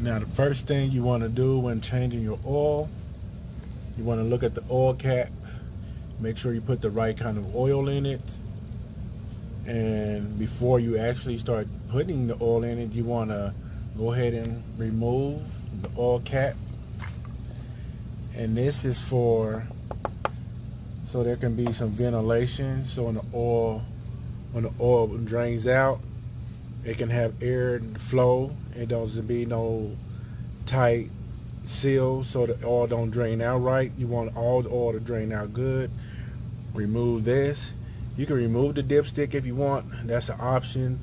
Now the first thing you want to do when changing your oil, you want to look at the oil cap, make sure you put the right kind of oil in it, and before you actually start putting the oil in it, you want to go ahead and remove the oil cap. And this is for so there can be some ventilation, so when the oil drains out, it can have air flow. It doesn't be no tight seal, so the oil don't drain out right. You want all the oil to drain out good. Remove this. You can remove the dipstick if you want, that's an option,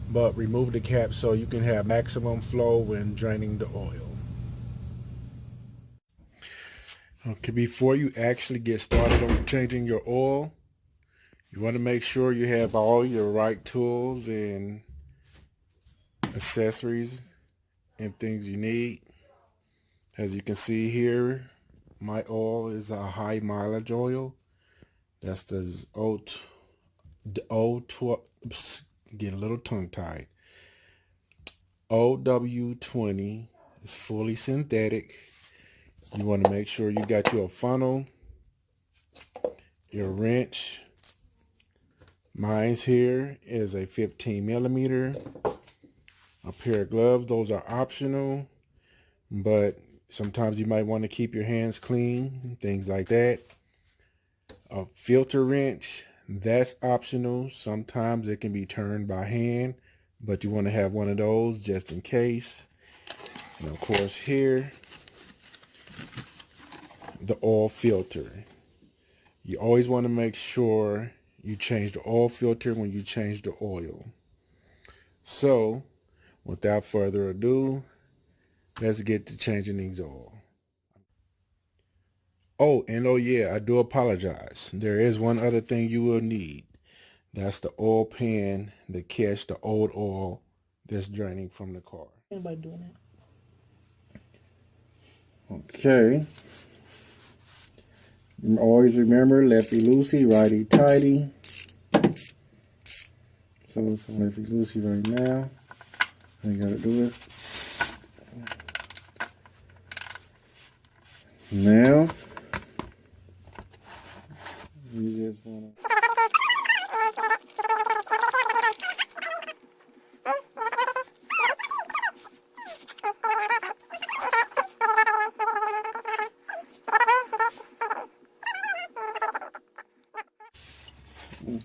but remove the cap so you can have maximum flow when draining the oil. Okay, before you actually get started on changing your oil, you want to make sure you have all your right tools and accessories and things you need. As you can see here, my oil is a high mileage oil. That's the get a little tongue tied. OW20 is fully synthetic. You want to make sure you got your funnel, your wrench. Mine's here is a 15 millimeter. A pair of gloves, those are optional, but sometimes you might want to keep your hands clean, things like that. A filter wrench, that's optional. Sometimes it can be turned by hand, but you want to have one of those just in case. And of course here, the oil filter. You always want to make sure you change the oil filter when you change the oil. So, without further ado, let's get to changing these oil. Oh, and oh yeah, I do apologize. There is one other thing you will need. That's the oil pan to catch the old oil that's draining from the car. Anybody doing that? Okay. Always remember, lefty loosey, righty tighty. So it's lefty loosey right now. All you gotta do is now you just wanna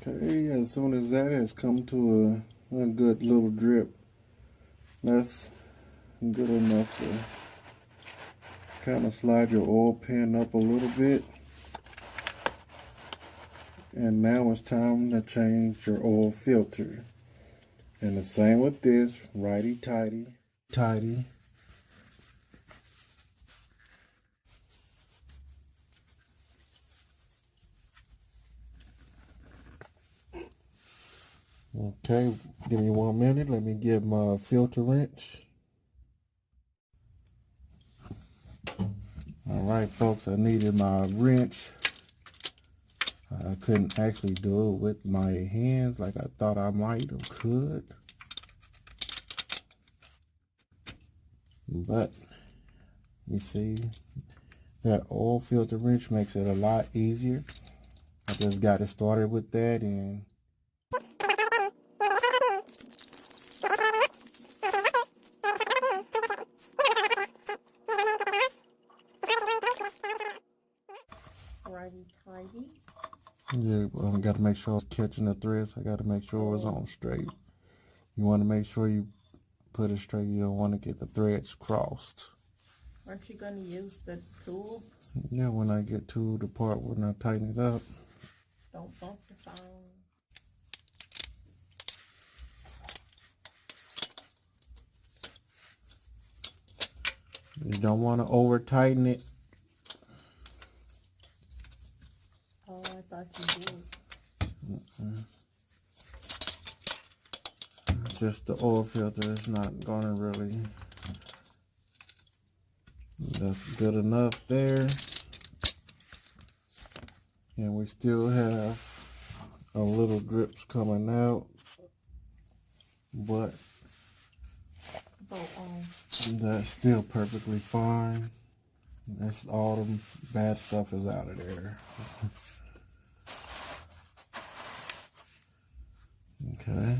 okay, as soon as that has come to a good little drip, that's good enough to kind of slide your oil pan up a little bit. And now it's time to change your oil filter. And the same with this, righty tighty, tighty. Okay, give me 1 minute. Let me get my filter wrench. All right, folks, I needed my wrench. I couldn't actually do it with my hands like I thought I might or could. But, you see, that oil filter wrench makes it a lot easier. I just got it started with that and Righty tighty. yeah, I got to make sure I was catching the threads. I got to make sure it was on straight. You want to make sure you put it straight. You don't want to get the threads crossed. Aren't you gonna use the tool? Yeah, when I get to the part when I tighten it up. Don't bump the phone. You don't want to over tighten it. Oh, I thought you did. Just the oil filter is not gonna really. That's good enough there. And we still have a little drips coming out, but bolt on. That's still perfectly fine. That's all the bad stuff is out of there. Okay.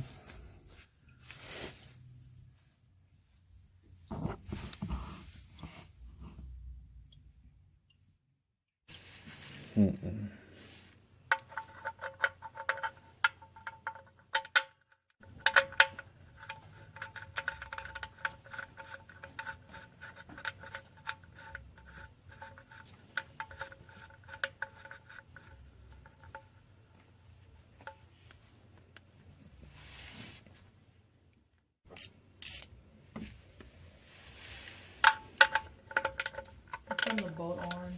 Turn the bolt on.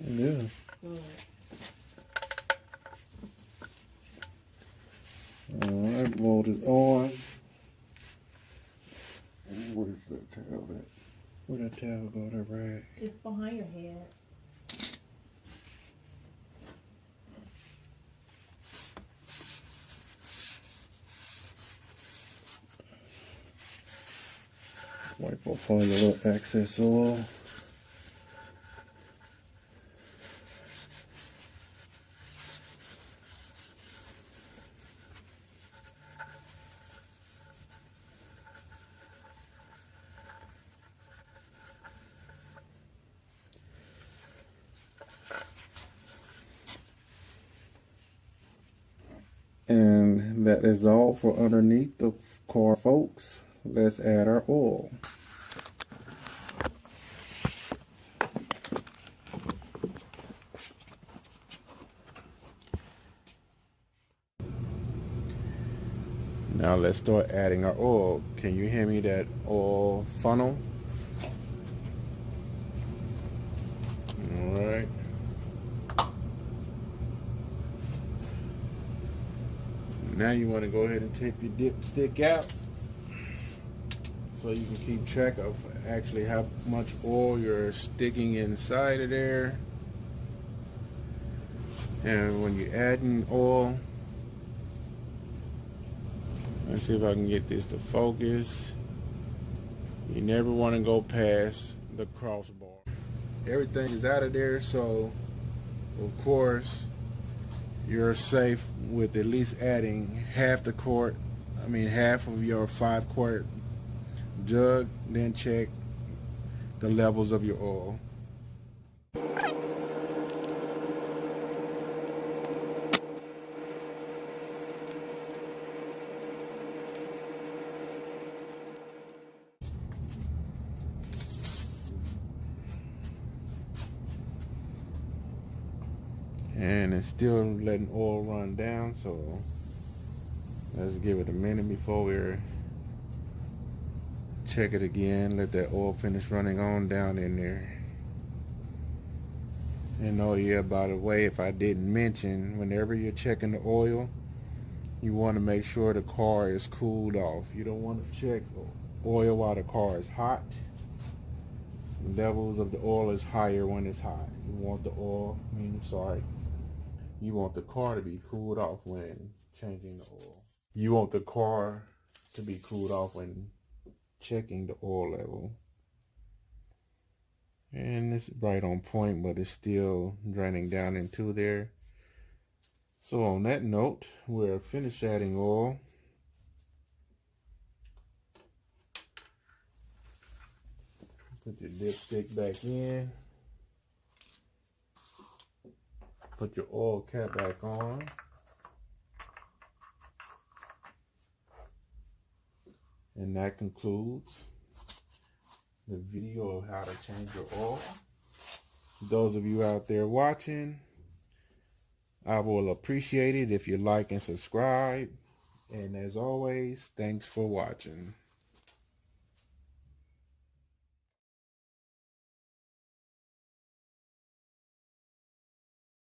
Yeah. Good. Alright, mold is on. Where's that towel at? Where'd that towel go? That rag? It's behind your head. Wipe off all the little excess oil. And that is all for underneath the car, folks. Let's add our oil. Now let's start adding our oil. Can you hear me, that oil funnel? All right. Now you want to go ahead and take your dipstick out so you can keep track of actually how much oil you're sticking inside of there. And when you're adding oil, let's see if I can get this to focus. You never want to go past the crossbar. Everything is out of there, so of course you're safe with at least adding half the quart, half of your 5-quart jug. Then check the levels of your oil. And it's still letting oil run down, so let's give it a minute before we check it again. Let that oil finish running on down in there. And oh yeah, by the way, if I didn't mention, whenever you're checking the oil, you want to make sure the car is cooled off. You don't want to check oil while the car is hot. Levels of the oil is higher when it's hot. You want the you want the car to be cooled off when changing the oil. You want the car to be cooled off when checking the oil level. And it's right on point, but it's still draining down into there. So on that note, we're finished adding oil. Put your dipstick back in. Put your oil cap back on. And that concludes the video of how to change your oil. Those of you out there watching, I will appreciate it if you like and subscribe. And as always, thanks for watching.